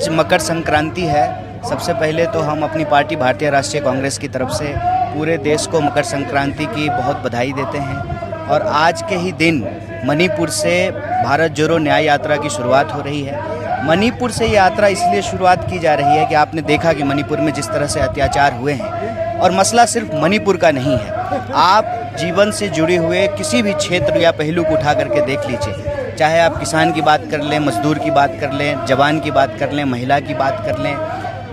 आज मकर संक्रांति है। सबसे पहले तो हम अपनी पार्टी भारतीय राष्ट्रीय कांग्रेस की तरफ से पूरे देश को मकर संक्रांति की बहुत बधाई देते हैं। और आज के ही दिन मणिपुर से भारत जोड़ो न्याय यात्रा की शुरुआत हो रही है। मणिपुर से यात्रा इसलिए शुरुआत की जा रही है कि आपने देखा कि मणिपुर में जिस तरह से अत्याचार हुए हैं, और मसला सिर्फ मणिपुर का नहीं है। आप जीवन से जुड़े हुए किसी भी क्षेत्र या पहलू को उठा करके देख लीजिए, चाहे आप किसान की बात कर लें, मजदूर की बात कर लें, जवान की बात कर लें, महिला की बात कर लें।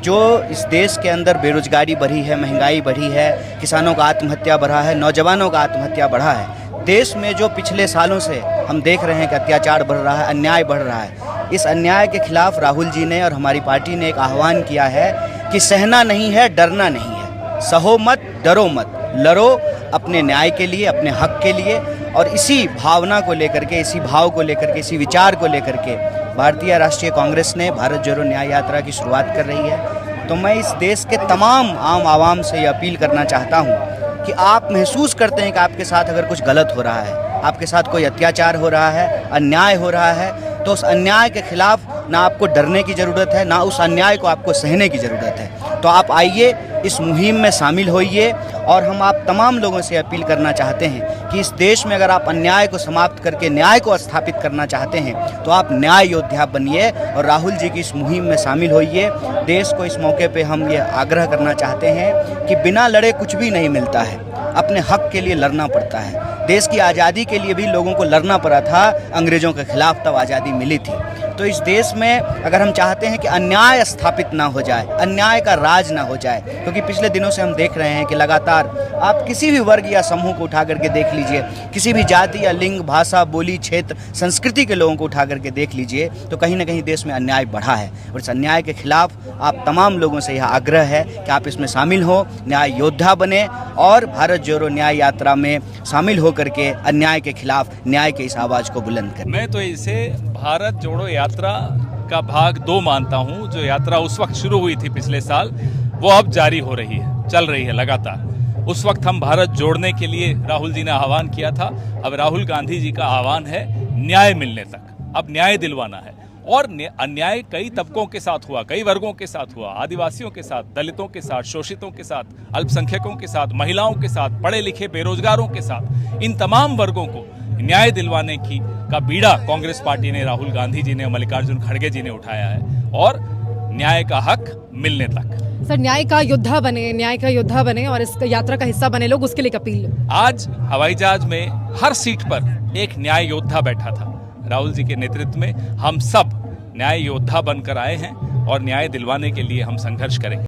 जो इस देश के अंदर बेरोजगारी बढ़ी है, महंगाई बढ़ी है, किसानों का आत्महत्या बढ़ा है, नौजवानों का आत्महत्या बढ़ा है। देश में जो पिछले सालों से हम देख रहे हैं कि अत्याचार बढ़ रहा है, अन्याय बढ़ रहा है, इस अन्याय के खिलाफ राहुल जी ने और हमारी पार्टी ने एक आह्वान किया है कि सहना नहीं है, डरना नहीं है। सहो मत, डरो मत, लड़ो अपने न्याय के लिए, अपने हक के लिए। और इसी भावना को लेकर के, इसी भाव को लेकर के, इसी विचार को लेकर के भारतीय राष्ट्रीय कांग्रेस ने भारत जोड़ो न्याय यात्रा की शुरुआत कर रही है। तो मैं इस देश के तमाम आम आवाम से ये अपील करना चाहता हूँ कि आप महसूस करते हैं कि आपके साथ अगर कुछ गलत हो रहा है, आपके साथ कोई अत्याचार हो रहा है, अन्याय हो रहा है, तो उस अन्याय के खिलाफ ना आपको डरने की ज़रूरत है, ना उस अन्याय को आपको सहने की ज़रूरत है। तो आप आइए, इस मुहिम में शामिल होइए। और हम आप तमाम लोगों से अपील करना चाहते हैं कि इस देश में अगर आप अन्याय को समाप्त करके न्याय को स्थापित करना चाहते हैं तो आप न्याय योद्धा बनिए और राहुल जी की इस मुहिम में शामिल होइए। देश को इस मौके पे हम ये आग्रह करना चाहते हैं कि बिना लड़े कुछ भी नहीं मिलता है, अपने हक के लिए लड़ना पड़ता है। देश की आज़ादी के लिए भी लोगों को लड़ना पड़ा था, अंग्रेज़ों के खिलाफ तब आज़ादी मिली थी। तो इस देश में अगर हम चाहते हैं कि अन्याय स्थापित ना हो जाए, अन्याय का राज ना हो जाए, क्योंकि पिछले दिनों से हम देख रहे हैं कि लगातार आप किसी भी वर्ग या समूह को उठा करके देख लीजिए, किसी भी जाति या लिंग, भाषा, बोली, क्षेत्र, संस्कृति के लोगों को उठा करके देख लीजिए, तो कहीं ना कहीं देश में अन्याय बढ़ा है। और इस अन्याय के खिलाफ आप तमाम लोगों से यह आग्रह है कि आप इसमें शामिल हो, न्याय योद्धा बने और भारत जोड़ो न्याय यात्रा में शामिल होकर के अन्याय के खिलाफ न्याय के इस आवाज़ को बुलंद करें। मैं तो इसे भारत जोड़ो यात्रा का भाग 2 मानता हूं। जो यात्रा उस वक्त शुरू हुई थी पिछले साल, वो अब जारी हो रही है, चल रही है लगातार। उस वक्त हम भारत जोड़ने के लिए राहुल जी ने आह्वान किया था। अब राहुल गांधी जी का आह्वान है न्याय मिलने तक। अब न्याय दिलवाना है। और अन्याय कई तबकों के साथ हुआ, कई वर्गों के साथ हुआ, आदिवासियों के साथ, दलितों के साथ, शोषितों के साथ, अल्पसंख्यकों के साथ, महिलाओं के साथ, पढ़े लिखे बेरोजगारों के साथ। इन तमाम वर्गों को न्याय दिलवाने का बीड़ा कांग्रेस पार्टी ने, राहुल गांधी जी ने, मल्लिकार्जुन खड़गे जी ने उठाया है, और न्याय का हक मिलने तक। सर, न्याय का योद्धा बने, न्याय का योद्धा बने और इस यात्रा का हिस्सा बने लोग, उसके लिए अपील। आज हवाई जहाज में हर सीट पर एक न्याय योद्धा बैठा था। राहुल जी के नेतृत्व में हम सब न्याय योद्धा बनकर आए हैं और न्याय दिलवाने के लिए हम संघर्ष करेंगे।